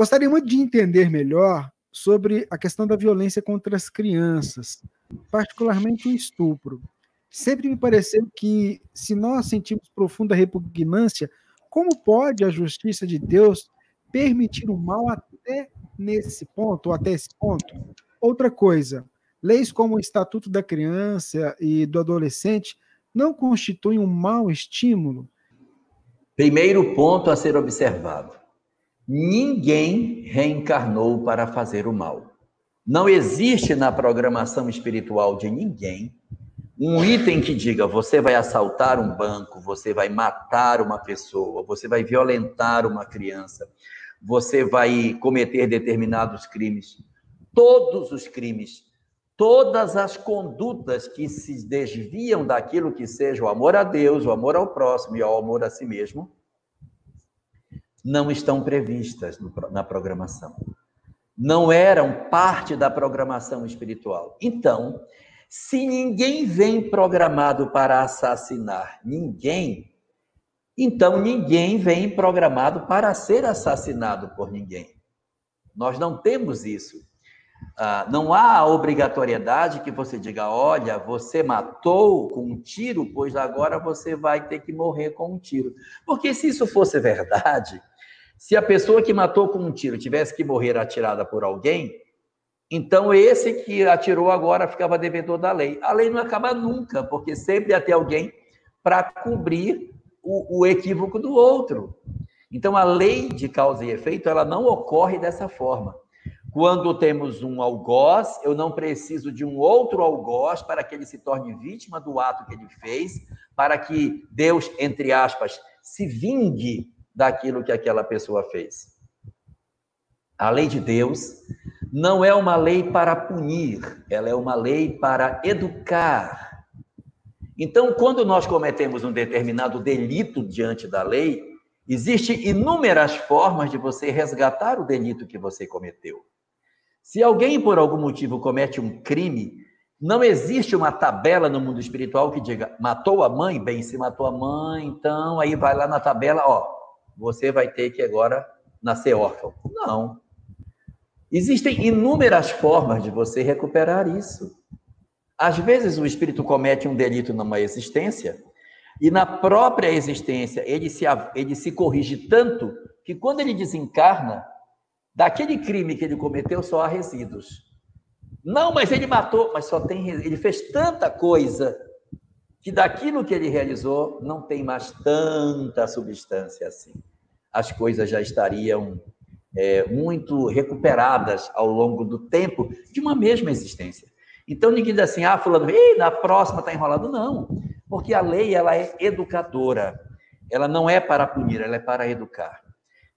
Gostaria muito de entender melhor sobre a questão da violência contra as crianças, particularmente o estupro. Sempre me pareceu que, se nós sentimos profunda repugnância, como pode a justiça de Deus permitir o mal até nesse ponto, ou até esse ponto? Outra coisa, leis como o Estatuto da Criança e do Adolescente não constituem um mau estímulo? Primeiro ponto a ser observado: ninguém reencarnou para fazer o mal. Não existe na programação espiritual de ninguém um item que diga: você vai assaltar um banco, você vai matar uma pessoa, você vai violentar uma criança, você vai cometer determinados crimes. Todos os crimes, todas as condutas que se desviam daquilo que seja o amor a Deus, o amor ao próximo e o amor a si mesmo, não estão previstas na programação. Não eram parte da programação espiritual. Então, se ninguém vem programado para assassinar ninguém, então ninguém vem programado para ser assassinado por ninguém. Nós não temos isso. Não há a obrigatoriedade que você diga: olha, você matou com um tiro, pois agora você vai ter que morrer com um tiro. Porque se isso fosse verdade, se a pessoa que matou com um tiro tivesse que morrer atirada por alguém, então esse que atirou agora ficava devedor da lei. A lei não acaba nunca, porque sempre ia ter alguém para cobrir o equívoco do outro. Então a lei de causa e efeito, ela não ocorre dessa forma. Quando temos um algoz, eu não preciso de um outro algoz para que ele se torne vítima do ato que ele fez, para que Deus, entre aspas, se vingue daquilo que aquela pessoa fez. A lei de Deus não é uma lei para punir, ela é uma lei para educar. Então, quando nós cometemos um determinado delito diante da lei, existem inúmeras formas de você resgatar o delito que você cometeu. Se alguém, por algum motivo, comete um crime, não existe uma tabela no mundo espiritual que diga: matou a mãe? Bem, se matou a mãe, então aí vai lá na tabela, você vai ter que agora nascer órfão. Não. Existem inúmeras formas de você recuperar isso. Às vezes o espírito comete um delito numa existência, e na própria existência ele se corrige tanto que quando ele desencarna, daquele crime que ele cometeu só há resíduos. Não, mas ele matou, mas só tem resíduos. Ele fez tanta coisa que daquilo que ele realizou não tem mais tanta substância assim. As coisas já estariam muito recuperadas ao longo do tempo de uma mesma existência. Então ninguém diz assim: fulano, na próxima está enrolado. Não, porque a lei, ela é educadora. Ela não é para punir, ela é para educar.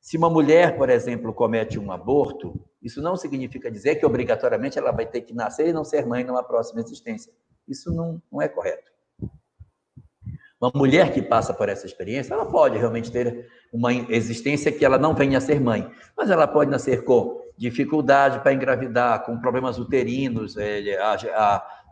Se uma mulher, por exemplo, comete um aborto, isso não significa dizer que obrigatoriamente ela vai ter que nascer e não ser mãe numa próxima existência. Isso não é correto. Uma mulher que passa por essa experiência, ela pode realmente ter uma existência que ela não venha a ser mãe, mas ela pode nascer com dificuldade para engravidar, com problemas uterinos,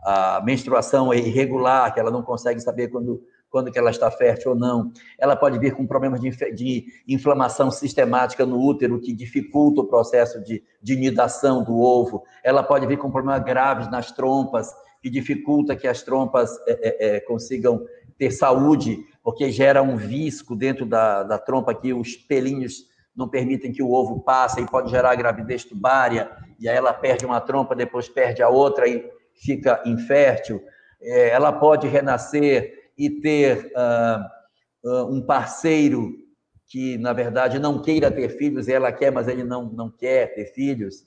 a menstruação é irregular, que ela não consegue saber quando que ela está fértil ou não. Ela pode vir com problemas de inflamação sistemática no útero, que dificulta o processo de nidação do ovo. Ela pode vir com problemas graves nas trompas, que dificulta que as trompas consigam ter saúde, porque gera um visco dentro da trompa, que os pelinhos não permitem que o ovo passe, e pode gerar gravidez tubária, e aí ela perde uma trompa, depois perde a outra e fica infértil. Ela pode renascer e ter um parceiro que, na verdade, não queira ter filhos, ela quer, mas ele não quer ter filhos.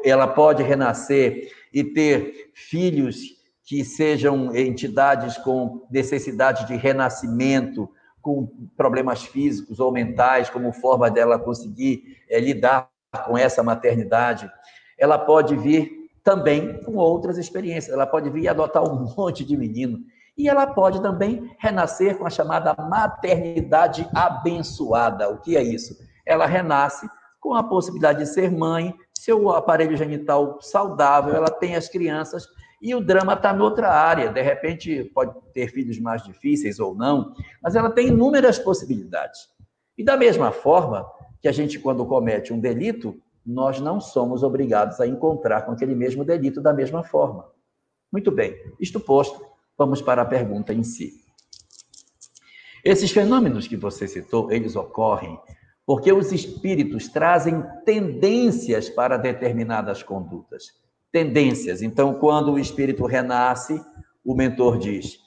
Ela pode renascer e ter filhos que sejam entidades com necessidade de renascimento, com problemas físicos ou mentais, como forma dela conseguir lidar com essa maternidade. Ela pode vir também com outras experiências, ela pode vir adotar um monte de menino, e ela pode também renascer com a chamada maternidade abençoada. O que é isso? Ela renasce com a possibilidade de ser mãe, seu aparelho genital saudável, ela tem as crianças, e o drama está noutra área. De repente, pode ter filhos mais difíceis ou não, mas ela tem inúmeras possibilidades. E da mesma forma, que a gente, quando comete um delito, nós não somos obrigados a encontrar com aquele mesmo delito da mesma forma. Muito bem, isto posto, vamos para a pergunta em si. Esses fenômenos que você citou, eles ocorrem porque os espíritos trazem tendências para determinadas condutas. Tendências. Então, quando o espírito renasce, o mentor diz: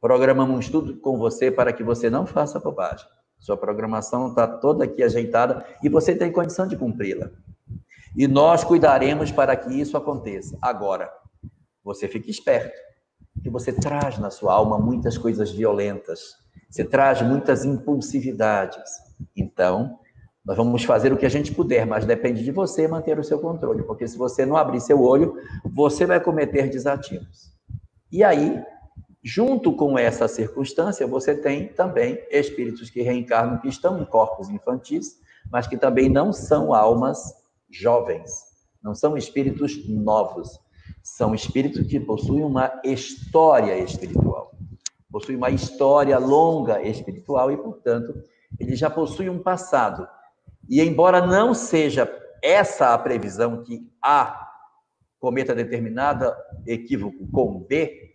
programamos tudo com você para que você não faça bobagem. Sua programação está toda aqui ajeitada e você tem condição de cumpri-la. E nós cuidaremos para que isso aconteça. Agora, você fique esperto, que você traz na sua alma muitas coisas violentas, você traz muitas impulsividades. Então, nós vamos fazer o que a gente puder, mas depende de você manter o seu controle, porque se você não abrir seu olho, você vai cometer desatinos. E aí, junto com essa circunstância, você tem também espíritos que reencarnam, que estão em corpos infantis, mas que também não são almas jovens, não são espíritos novos, são espíritos que possuem uma história espiritual, possuem uma história longa espiritual e, portanto, eles já possuem um passado. E embora não seja essa a previsão que A cometa determinado equívoco com B,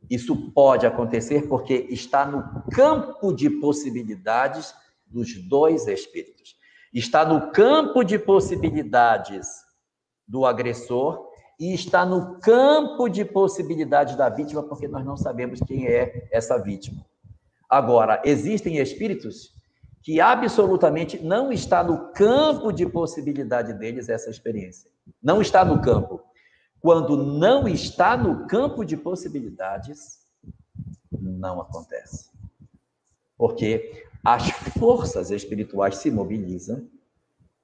isso pode acontecer porque está no campo de possibilidades dos dois espíritos. Está no campo de possibilidades do agressor e está no campo de possibilidades da vítima, porque nós não sabemos quem é essa vítima. Agora, existem espíritos que absolutamente não está no campo de possibilidade deles essa experiência. Não está no campo. Quando não está no campo de possibilidades, não acontece. Porque as forças espirituais se mobilizam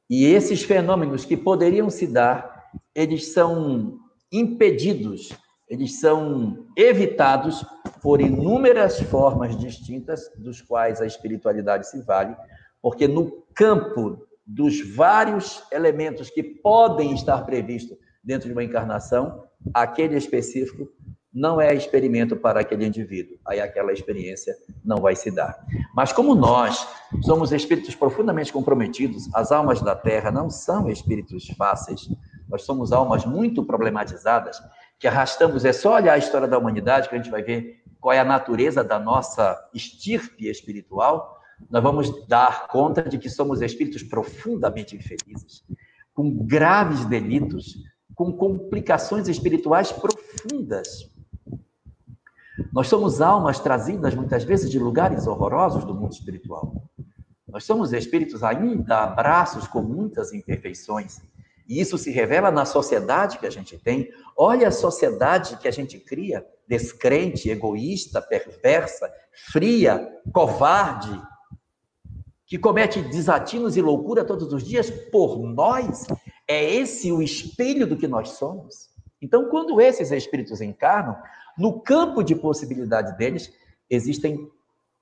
e esses fenômenos que poderiam se dar, eles são impedidos, eles são evitados por inúmeras formas distintas, dos quais a espiritualidade se vale, porque no campo dos vários elementos que podem estar previstos dentro de uma encarnação, aquele específico não é experimento para aquele indivíduo. Aí aquela experiência não vai se dar. Mas como nós somos espíritos profundamente comprometidos, as almas da Terra não são espíritos fáceis, nós somos almas muito problematizadas, que arrastamos, é só olhar a história da humanidade que a gente vai ver qual é a natureza da nossa estirpe espiritual, nós vamos dar conta de que somos espíritos profundamente infelizes, com graves delitos, com complicações espirituais profundas. Nós somos almas trazidas, muitas vezes, de lugares horrorosos do mundo espiritual. Nós somos espíritos ainda abraços com muitas imperfeições. E isso se revela na sociedade que a gente tem. Olha a sociedade que a gente cria, descrente, egoísta, perversa, fria, covarde, que comete desatinos e loucura todos os dias por nós. É esse o espelho do que nós somos. Então, quando esses espíritos encarnam, no campo de possibilidade deles, existem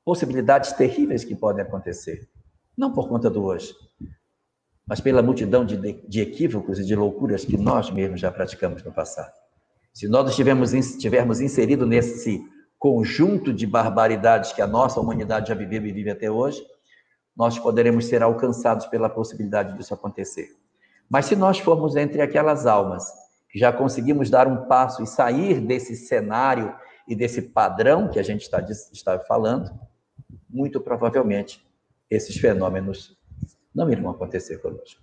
possibilidades terríveis que podem acontecer. Não por conta do hoje, mas pela multidão de equívocos e de loucuras que nós mesmos já praticamos no passado. Se nós estivermos inseridos nesse conjunto de barbaridades que a nossa humanidade já viveu e vive até hoje, nós poderemos ser alcançados pela possibilidade disso acontecer. Mas se nós formos entre aquelas almas que já conseguimos dar um passo e sair desse cenário e desse padrão que a gente está falando, muito provavelmente esses fenômenos não irão acontecer conosco.